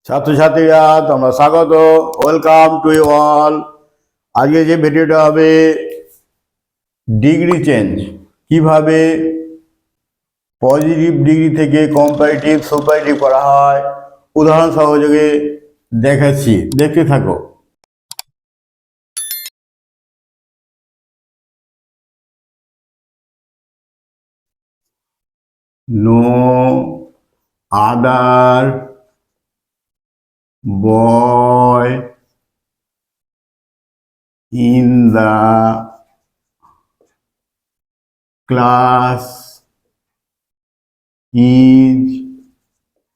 ছাত্রছাত্রীরা তোমরা স্বাগত, ওয়েলকাম টু ইউ অল। আজকে যে ভিডিওটা হবে ডিগ্রি চেঞ্জ, কিভাবে পজিটিভ ডিগ্রি থেকে কম্পারেটিভ সুপারলেটিভ করা হয় উদাহরণ সহযোগে দেখাচ্ছি, দেখতে থাকো। No other boy in the class is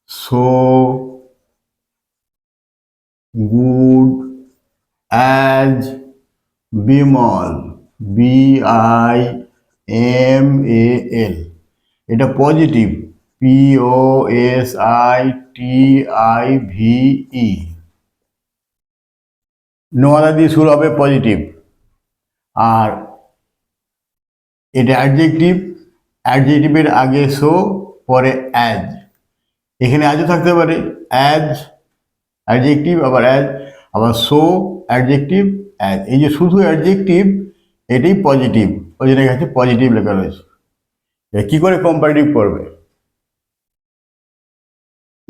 so good as Bimal, BIMAL। এটা পজিটিভ, POSITIVE। নো আদার দিয়ে শুরু হবে পজিটিভ। আর এটা অ্যাডজেক্টিভ, অ্যাডজেক্টিভের আগে সো, পরে অ্যাজ। এখানে অ্যাজও থাকতে পারে, অ্যাজ অ্যাডজেক্টিভ, আবার অ্যাজ, আবার সো অ্যাডজেক্টিভ, অ্যাজ। এই যে শুধু অ্যাডজেক্টিভ এটাই পজিটিভ, ওই জন্য এখানে পজিটিভ লেখা রয়েছে। কি করে কম্পারেটিভ করবে?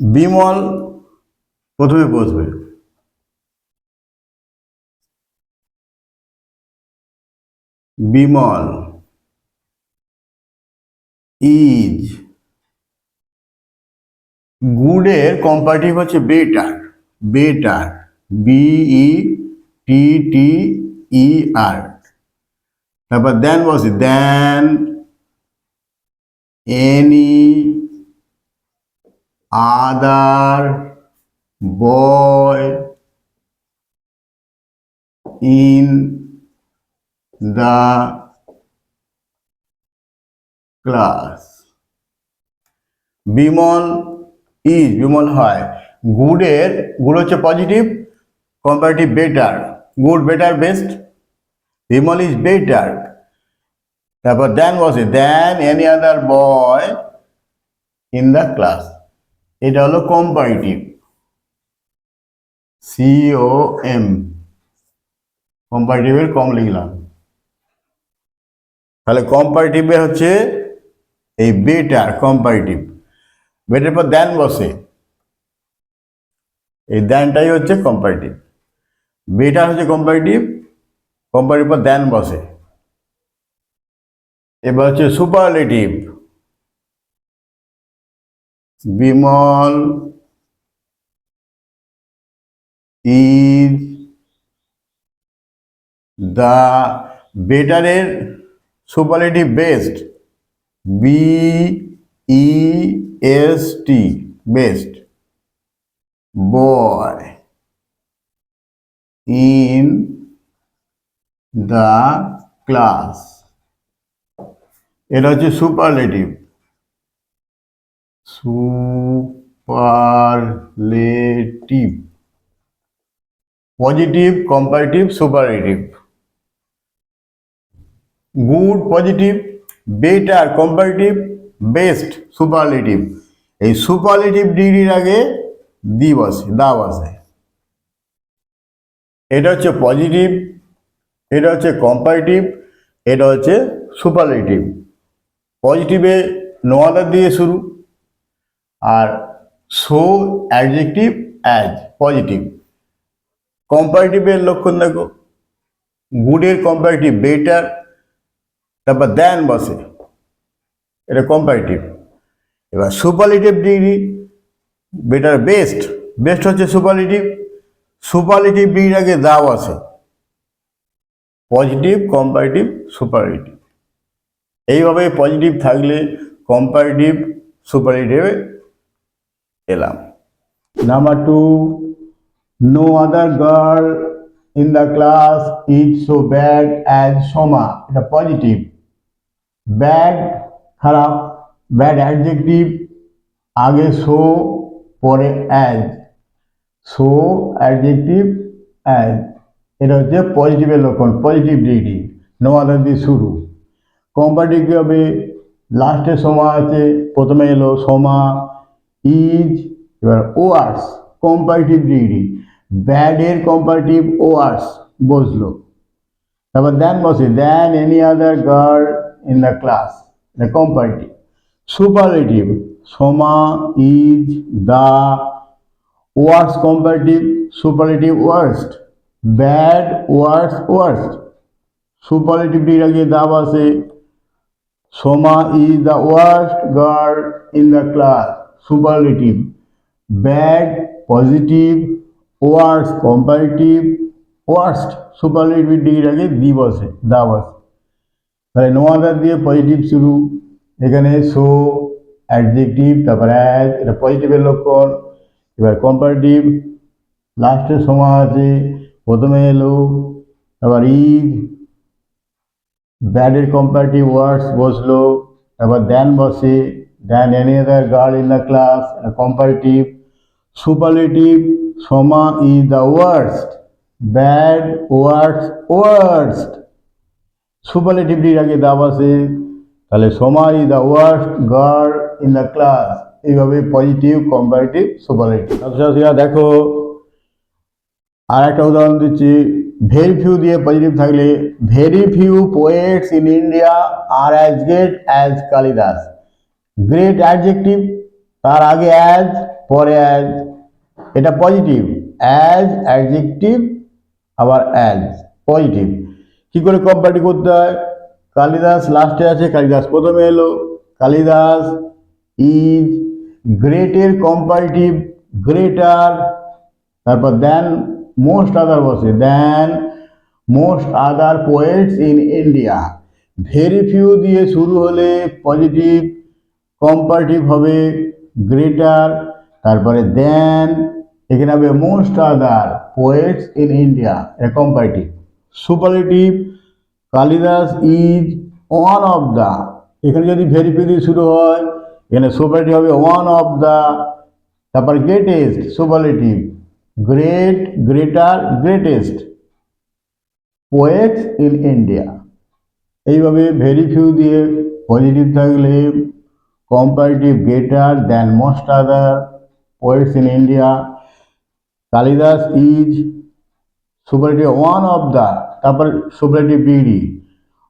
বিমল প্রথমে বসবে, বিমল ইজ, গুডের কম্পারেটিভ হচ্ছে বেটার, বেটার, BETTER। তারপর দেন বসে, than any other boy in the class. Bimal is, Bimal হয়। গুডের, গুড হচ্ছে positive, comparative better, good better best, Bimal is better. তারপর দেন বসে, than any other boy in the class. এটা হলো কম্পারেটিভ, COM, কম্পারেটিভের কম লিখলাম। তাহলে কম্পারেটিভে হচ্ছে এই বেটার, কম্পারেটিভ। বেটার পর দেন বসে, এই দেনটাই হচ্ছে কম্পারেটিভ। বেটার হচ্ছে কম্পারেটিভ, কম্পারেটিভ পর দেন বসে। এবার হচ্ছে সুপারলেটিভ, বিমল ইজ দ্য, বেটারের superlative best, BEST, best, boy in the class. এটা হচ্ছে superlative, superlative. Positive, comparative, superlative. Good positive, better comparative, best superlative. এই সুপারলেটিভ ডিগ্রির আগে দি বসে, দা বসে। এটা হচ্ছে পজিটিভ, এটা হচ্ছে কম্পারেটিভ, এটা হচ্ছে সুপারলেটিভ। পজিটিভে নো আদার দিয়ে শুরু, আর সো অ্যাডজেক্টিভ, অ্যাজ পজিটিভ। কম্পারেটিভের লক্ষণ দেখো, গুডের কম্পারেটিভ বেটার, তারপর দেন বসে, এটা কম্পারেটিভ। এবার superlative degree, better best, best হচ্ছে সুপারলেটিভ, সুপারলেটিভ ডিগ্রির আগে দা বসে, পজিটিভ, কম্পারেটিভ, সুপারলেটিভ। এইভাবে পজিটিভ থাকলে কম্পারেটিভ, সুপারলেটিভে এলাম। Number 2, no other girl in the class is so bad as Soma. এটা পজিটিভ, ব্যাড খারাপ, ব্যাড অ্যাডজেক্টিভ, আগে সো, পরে অ্যাজ, সো অ্যাডজেক্টিভ, অ্যাজ। এটা হচ্ছে পজিটিভের লক্ষণ, পজিটিভ ডিগ্রি। নো আদার দিয়ে শুরু। কম্পারেটিভ হবে লাস্টে সোমা আছে, প্রথমে এলো সোমা, ইজ, এবার ওয়ার্স কম্পারেটিভ ডিগ্রি, ব্যাডের কম্পারেটিভ ওয়ার্স বসলো, তারপর দেন বসে than any other girl in the class, এটা comparative. Superlative Soma, is, the, worse comparative, superlative worst, bad, worse, worst. Superlative degree আগে দা বসে, Soma is the worst girl in the class, superlative, bad, positive, worst, comparative, worst, superlative ডিগ্রির আগে দি বসে, দা বসে। তাহলে no other দিয়ে positive শুরু, এখানে সো, অ্যাডজেক্টিভ, তারপর অ্যাজ, এটা পজিটিভের লক্ষণ। এবার কম্পারেটিভ, লাস্টে সোমা আছে, প্রথমে এলো, তারপর ইজ, ব্যাডের কম্পারেটিভ ওয়ার্ডস বসলো, তারপর দেন বসে, than any other girl in the class, comparative. Superlative Soma is the worst, bad, worst, worst. সুপারলেটিভটির আগে দা বসে, তাহলে Soma is the worst girl in the class. এইভাবে পজিটিভ, কম্পারেটিভ, সুপারলেটিভ। দেখো আর একটা উদাহরণ দিচ্ছি, ভেরি ফিউ দিয়ে পজিটিভ থাকলে, very few poets in India are as great as Kalidas. Great adjective, তার আগে অ্যাজ, পরে অ্যাজ, এটা পজিটিভ। অ্যাজ অ্যাডজেক্টিভ, আবার অ্যাজ পজিটিভ। কি করে কম্পারেটিভ করতে হয়, কালিদাস লাস্টে আছে, কালিদাস প্রথমে এলো, কালিদাস ইজ, গ্রেটের কম্পারেটিভ গ্রেটার, তারপর দেন মোস্ট আদার বসে, than most other poets in India. Very few দিয়ে শুরু হলে পজিটিভ, কম্পারেটিভ হবে গ্রেটার, তারপরে দেন, এখানে হবে most other poets in India, এটা comparative. Superlative, Kalidas is one of the, এখানে যদি ভেরি ফিউ দিয়ে শুরু হয়, এখানে সুপারলেটিভ হবে ওয়ান অফ দ্য, তারপর greatest, superlative, great, greater, greatest poets in India. এইভাবে ভেরি ফিউ দিয়ে পজিটিভ থাকলে comparative greater than most other poets in India, Kalidas is, superlative one of the, তারপর superlative degree,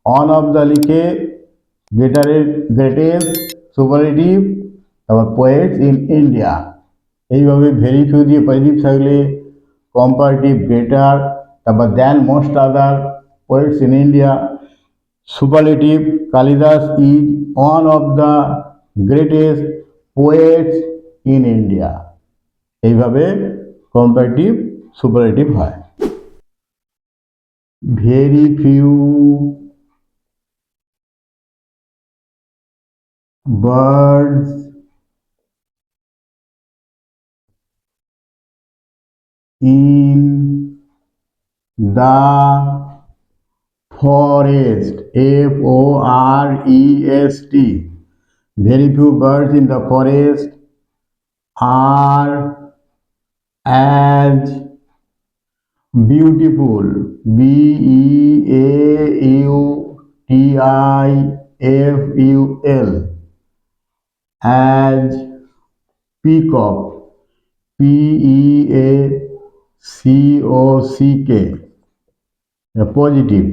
one of the লিখে গ্রেটারের greatest, superlative, তারপর poets in India. এইভাবে very few দিয়ে positive থাকলে কম্পারেটিভ গ্রেটার, তারপর than most other poets in India, superlative, Kalidas is one of the greatest poets in India. এইভাবে comparative, superlative হয়। Very few birds in the forest, forest, very few birds in the forest are as beautiful, beautiful, as peacock, peacock, a positive, positive,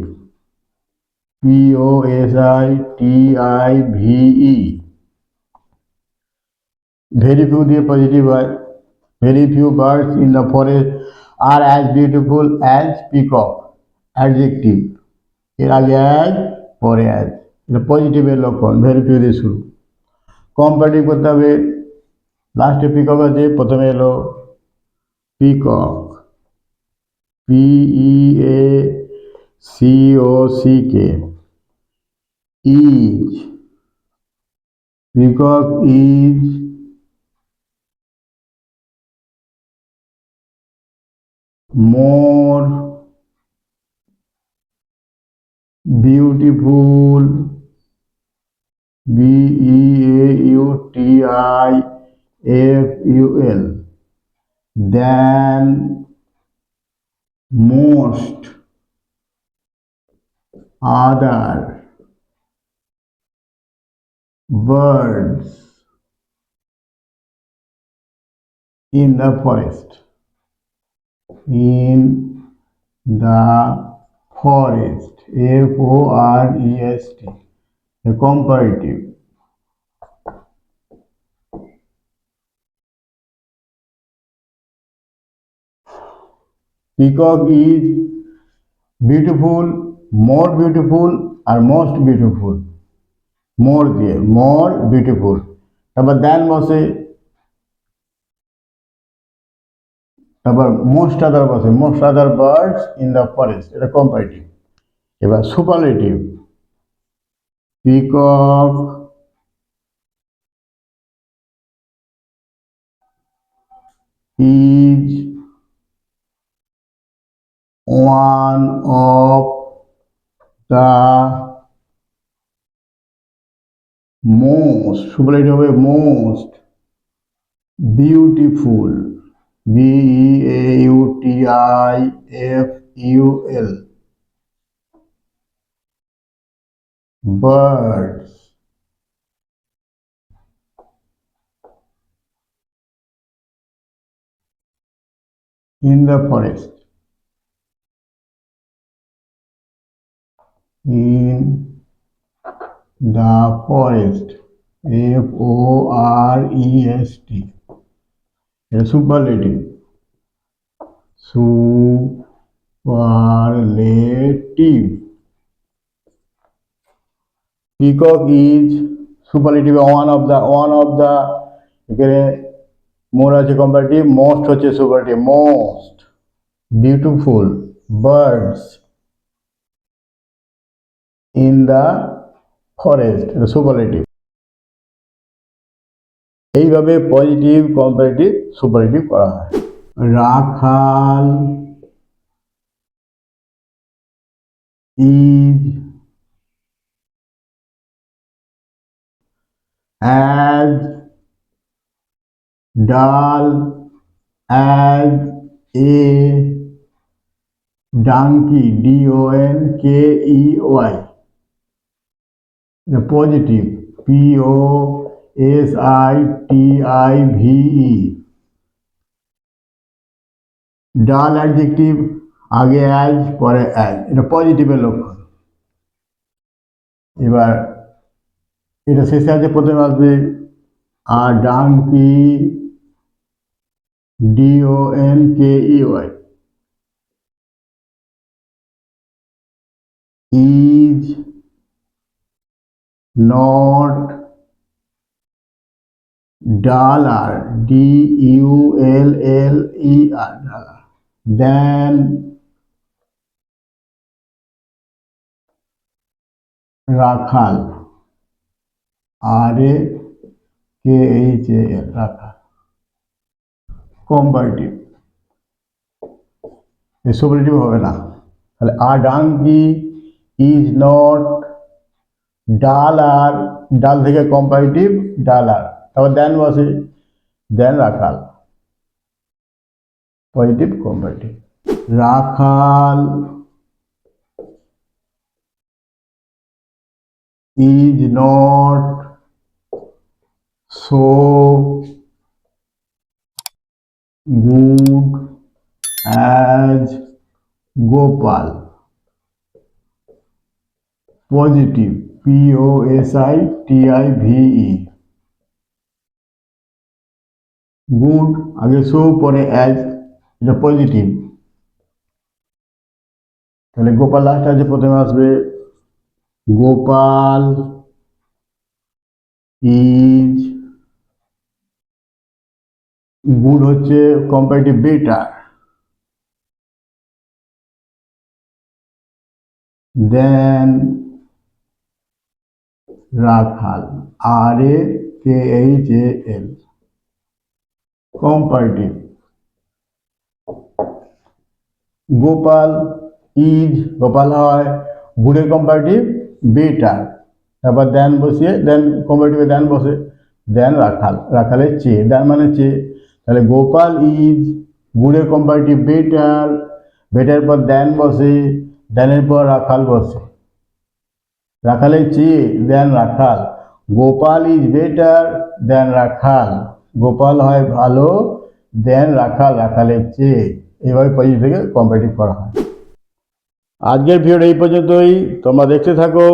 very few দিয়ে positive হয়, very few birds in the forest are as beautiful as peacock, adjective, এর আগে as, পরে as, এটা পজিটিভের লক্ষণ, very few দিয়ে শুরু। Comparative করতে হবে, লাস্টে পিকক আছে, প্রথমে এলো peacock, peacock, is, peacock is more beautiful, beautiful, than most other birds in the forest. In the forest. F-O-R-E-S-T. A comparative. Peacock is beautiful, more beautiful, or most beautiful. More দিয়ে more beautiful. তারপর than বসে, তারপর most other বসে, most other birds in the forest. এটা comparative. এবার superlative. Peacock is one of the most, superlative হবে most beautiful, B-E-A-U-T-I-F-U-L, birds in the forest. In the forest. F-O-R-E-S-T. A superlative. Superlative. Peacock is superlative one of the এখানে more আছে comparative, most হচ্ছে superlative, most beautiful birds in the forest. এটা superlative. এইভাবে positive, comparative, superlative করা হয়। রাখাল is as dull as a donkey, D-O-N-K-E-Y. The positive, P-O-S-I-T-I-V-E. ডাল adjective, আগে as পরে অ্যাজ, এটা পজিটিভের লক্ষণ। এবার এটা শেষে আছে, প্রথমে আসবে আর donkey, D-O-N-K-E-Y, is not duller, D-U-L-L-E-R, than Rakhal, R-A-K-H-A-L, Rakhal. Comparative, এই সুপারলেটিভ হবে না, তাহলে আ ডাঙ্কি ইজ নট ডালার, ডাল থেকে কম্পারেটিভ ডালার, তারপর দেন বসে, than Rakhal, positive comparative. Rakhal is not so good as Gopal, positive, P-O-S-I-T-I-V-E, good আগে সো পরে অ্যাজ, এটা পজিটিভ, তাহলে গোপাল লাস্ট আছে, প্রথমে আসবে গোপাল ইজ, গুড হচ্ছে comparative better, then Rakhal, R-A-K-H-A-L, comparative. Gopal is, Gopal হয়, গুডের কম্পারেটিভ বেটার, তারপর দেন বসিয়ে, দেন কম্পারেটিভে দেন বসে, দেন রাখাল, রাখালের চেয়ে, দেন মানে চেয়ে, তাহলে গোপাল ইজ গুডের কম্পারেটিভ বেটার, বেটার পর দেন বসে, দেনের পর রাখাল বসে, রাখালের চেয়ে than Rakhal, Gopal is better দেন রাখাল। গোপাল হয় ভালো দেন রাখাল, রাখালের চেয়ে। এইভাবে পজিটিভ থেকে কম্পারেটিভ করা হয়। আজকের ভিডিওটা এই পর্যন্তই। তোমরা দেখতে থাকো,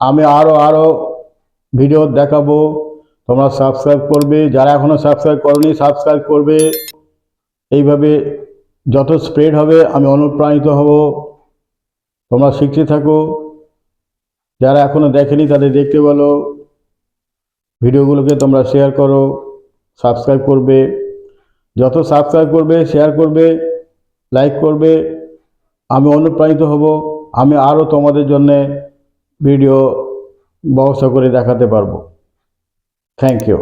আমি আরও ভিডিও দেখাবো। তোমরা সাবস্ক্রাইব করবে, যারা এখনও সাবস্ক্রাইব করোনি সাবস্ক্রাইব করবে। এইভাবে যত স্প্রেড হবে আমি অনুপ্রাণিত হব। তোমরা শিখতে থাকো, যারা এখনও দেখেনি তাদের দেখতে বলো। ভিডিওগুলোকে তোমরা শেয়ার করো, সাবস্ক্রাইব করবে। যত সাবস্ক্রাইব করবে, শেয়ার করবে, লাইক করবে, আমি অনুপ্রাণিত হব। আমি আরও তোমাদের জন্য ভিডিও ব্যবস্থা করে দেখাতে পারবো। Thank you.